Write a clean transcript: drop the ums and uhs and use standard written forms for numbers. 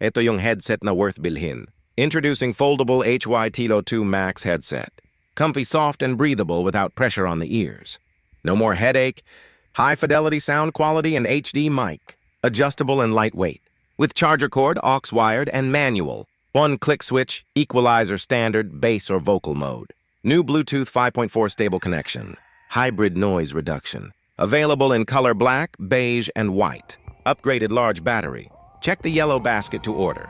Ito yung headset na worth bilhin. Introducing foldable HY-T02 Max headset. Comfy, soft, and breathable without pressure on the ears. No more headache. High-fidelity sound quality and HD mic. Adjustable and lightweight. With charger cord, aux wired, and manual. One-click switch, equalizer standard, bass or vocal mode. New Bluetooth 5.4 stable connection. Hybrid noise reduction. Available in color black, beige, and white. Upgraded large battery. Check the yellow basket to order.